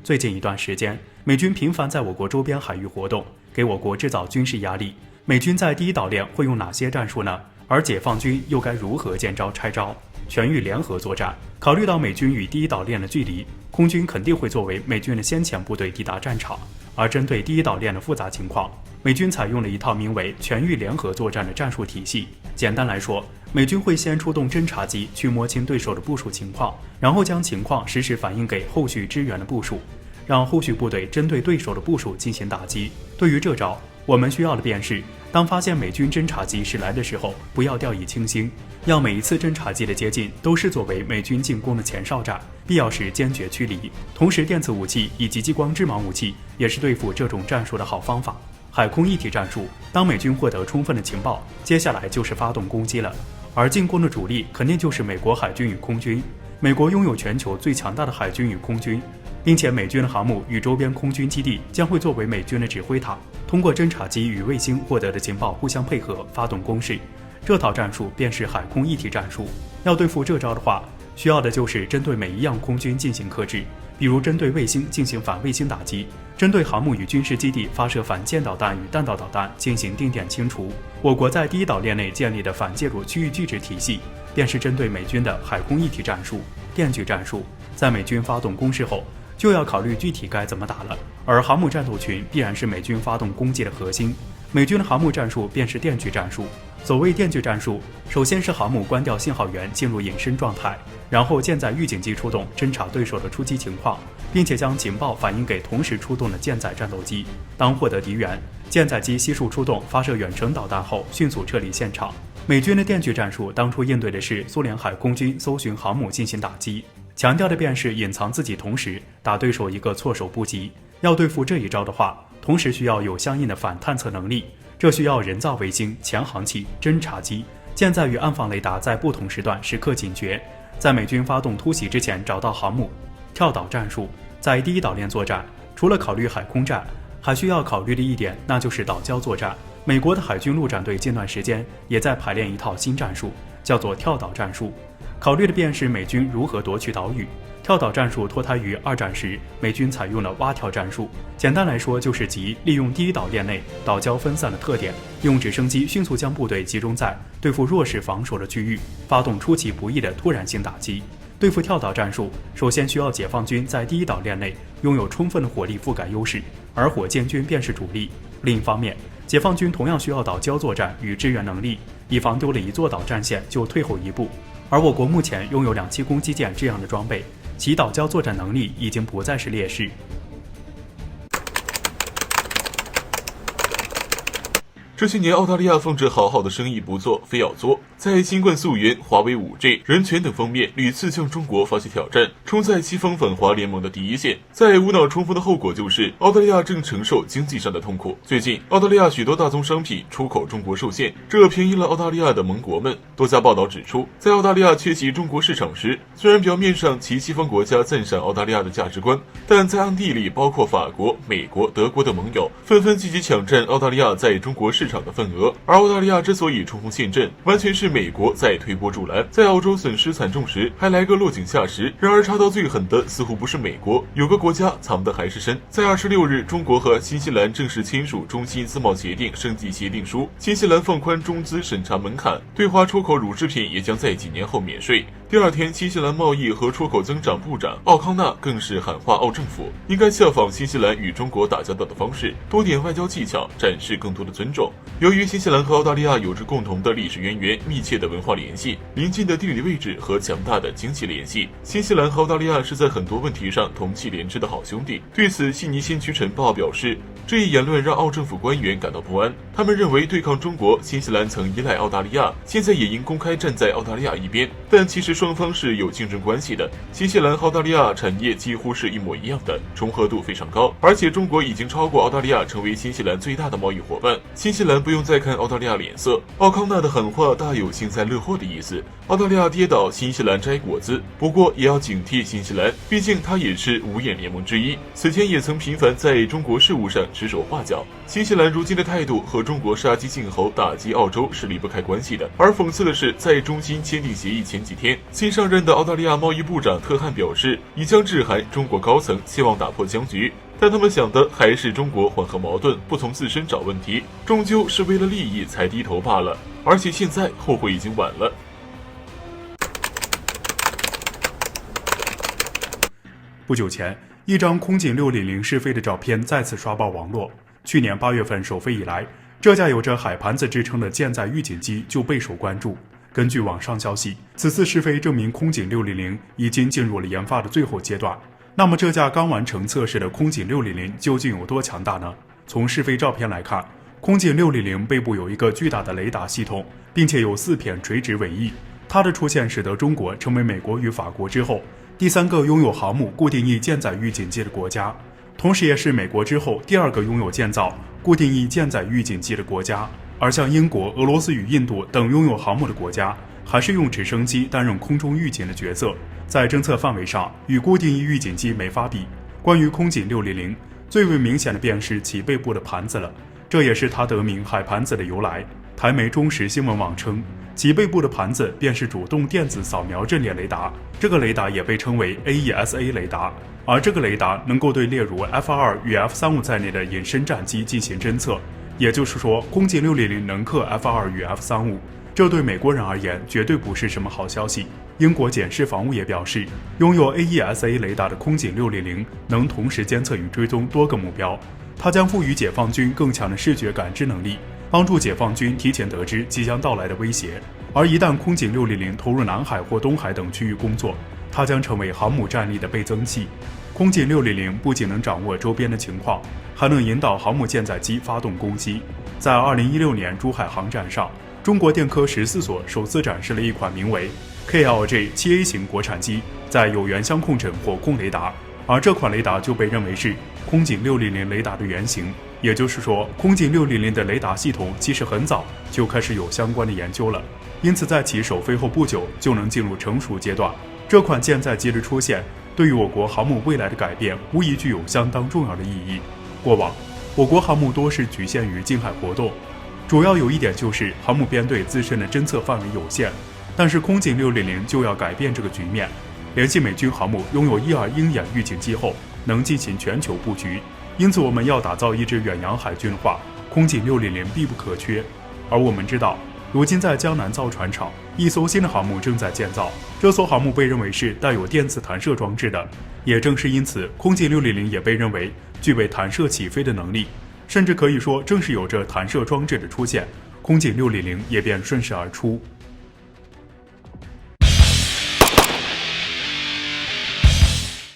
最近一段时间，美军频繁在我国周边海域活动，给我国制造军事压力。美军在第一岛链会用哪些战术呢？而解放军又该如何见招拆招？全域联合作战，考虑到美军与第一岛链的距离，空军肯定会作为美军的先遣部队抵达战场。而针对第一岛链的复杂情况，美军采用了一套名为全域联合作战的战术体系。简单来说，美军会先出动侦察机去摸清对手的部署情况，然后将情况实时反映给后续支援的部署，让后续部队针对对手的部署进行打击。对于这招，我们需要的便是，当发现美军侦察机驶来的时候，不要掉以轻心，要每一次侦察机的接近都视作为美军进攻的前哨战，必要时坚决驱离。同时，电磁武器以及激光致盲武器也是对付这种战术的好方法。海空一体战术，当美军获得充分的情报，接下来就是发动攻击了。而进攻的主力肯定就是美国海军与空军。美国拥有全球最强大的海军与空军，并且美军的航母与周边空军基地将会作为美军的指挥塔，通过侦察机与卫星获得的情报互相配合，发动攻势。这套战术便是海空一体战术。要对付这招的话，需要的就是针对每一样空军进行克制，比如针对卫星进行反卫星打击，针对航母与军事基地发射反舰导弹与弹道导弹进行定点清除。我国在第一岛链内建立的反介入区域拒止体系，便是针对美军的海空一体战术、电锯战术。在美军发动攻势后，就要考虑具体该怎么打了。而航母战斗群必然是美军发动攻击的核心，美军的航母战术便是电锯战术。所谓电锯战术，首先是航母关掉信号源进入隐身状态，然后舰载预警机出动侦察对手的出击情况，并且将情报反映给同时出动的舰载战斗机。当获得敌援，舰载机悉数出动发射远程导弹后，迅速撤离现场。美军的电锯战术当初应对的是苏联海空军搜寻航母进行打击，强调的便是隐藏自己，同时打对手一个措手不及。要对付这一招的话，同时需要有相应的反探测能力，这需要人造卫星、潜航器、侦察机、舰载与暗防雷达在不同时段时刻警觉，在美军发动突袭之前找到航母。跳岛战术在第一岛链作战，除了考虑海空战，还需要考虑的一点，那就是岛礁作战。美国的海军陆战队近段时间也在排练一套新战术，叫做跳岛战术，考虑的便是美军如何夺取岛屿。跳岛战术脱胎于二战时美军采用了蛙跳战术，简单来说就是即利用第一岛链内岛礁分散的特点，用直升机迅速将部队集中在对付弱势防守的区域，发动出其不意的突然性打击。对付跳岛战术，首先需要解放军在第一岛链内拥有充分的火力覆盖优势，而火箭军便是主力。另一方面，解放军同样需要岛礁作战与支援能力，以防丢了一座岛战线就退后一步。而我国目前拥有2栖攻击舰这样的装备，其岛礁作战能力已经不再是劣势。这些年，澳大利亚放着好好的生意不做，非要作，在新冠溯源、华为5G、人权等方面屡次向中国发起挑战，冲在西方反华联盟的第一线。在无脑冲锋的后果就是，澳大利亚正承受经济上的痛苦。最近，澳大利亚许多大宗商品出口中国受限，这便宜了澳大利亚的盟国们。多家报道指出，在澳大利亚缺席中国市场时，虽然表面上其西方国家赞赏澳大利亚的价值观，但在暗地里，包括法国、美国、德国的盟友纷纷积极抢占澳大利亚在中国市场的份额。而澳大利亚之所以冲锋陷阵，完全是美国在推波助澜，在澳洲损失惨重时还来个落井下石。然而插刀最狠的似乎不是美国，有个国家藏得还是深。在26日，中国和新西兰正式签署中新自贸协定升级协定书，新西兰放宽中资审查门槛，对华出口乳制品也将在几年后免税。第二天，新西兰贸易和出口增长部长奥康纳更是喊话澳政府，应该效仿新西兰与中国打交道的方式，多点外交技巧，展示更多的尊重。由于新西兰和澳大利亚有着共同的历史渊源、密切的文化联系、邻近的地理位置和强大的经济联系，新西兰和澳大利亚是在很多问题上同气连枝的好兄弟。对此，悉尼先驱晨报表示，这一言论让澳政府官员感到不安，他们认为对抗中国，新西兰曾依赖澳大利亚，现在也应公开站在澳大利亚一边，但其实双方是有竞争关系的。新西兰和澳大利亚产业几乎是一模一样的，重合度非常高，而且中国已经超过澳大利亚成为新西兰最大的贸易伙伴，新西兰不用再看澳大利亚脸色。奥康纳的狠话大有幸灾乐祸的意思，澳大利亚跌倒，新西兰摘果子，不过也要警惕新西兰，毕竟它也是五眼联盟之一，此前也曾频繁在中国事务上指手画脚。新西兰如今的态度和中国杀鸡儆猴打击澳洲是离不开关系的。而讽刺的是，在中新签订协议前几天，新上任的澳大利亚贸易部长特汉表示，已将致函中国高层，希望打破僵局。但他们想的还是中国缓和矛盾，不从自身找问题，终究是为了利益才低头罢了。而且现在后悔已经晚了。不久前，一张空警600试飞的照片再次刷爆网络。去年8月份首飞以来，这架有着海盘子之称的舰载预警机就备受关注。根据网上消息，此次试飞证明空警600已经进入了研发的最后阶段。那么这架刚完成测试的空警600究竟有多强大呢？从试飞照片来看，空警600背部有一个巨大的雷达系统，并且有4片垂直尾翼。它的出现使得中国成为美国与法国之后第3个拥有航母固定翼舰载预警机的国家，同时也是美国之后第2个拥有建造固定翼舰载预警机的国家。而像英国、俄罗斯与印度等拥有航母的国家，还是用直升机担任空中预警的角色，在侦测范围上与固定翼预警机没法比。关于空警600，最为明显的便是其背部的盘子了，这也是它得名海盘子的由来。台媒中时新闻网称，其背部的盘子便是主动电子扫描阵列雷达，这个雷达也被称为 AESA 雷达，而这个雷达能够对列如 F-22与 F-35在内的隐身战机进行侦测。也就是说，空警600能克 F-22与 F-35，这对美国人而言绝对不是什么好消息。英国检视防务也表示，拥有 AESA 雷达的空警600能同时监测与追踪多个目标，它将赋予解放军更强的视觉感知能力，帮助解放军提前得知即将到来的威胁。而一旦空警600投入南海或东海等区域工作，它将成为航母战力的倍增器。空警600不仅能掌握周边的情况，还能引导航母舰载机发动攻击。在2016年珠海航展上，中国电科14所首次展示了一款名为 KLJ-7A 型国产机在有源相控阵火控雷达，而这款雷达就被认为是空警600雷达的原型。也就是说，空警600的雷达系统其实很早就开始有相关的研究了，因此在其首飞后不久就能进入成熟阶段。这款舰载机的出现，对于我国航母未来的改变无疑具有相当重要的意义。过往，我国航母多是局限于近海活动，主要有一点就是航母编队自身的侦测范围有限。但是空警600就要改变这个局面，联系美军航母拥有1-2鹰眼预警机后，能进行全球布局。因此我们要打造一支远洋海军的话，空警600必不可缺。而我们知道，如今在江南造船厂，一艘新的航母正在建造，这艘航母被认为是带有电磁弹射装置的。也正是因此，空警600也被认为具备弹射起飞的能力，甚至可以说正是有着弹射装置的出现，空警600也便顺势而出。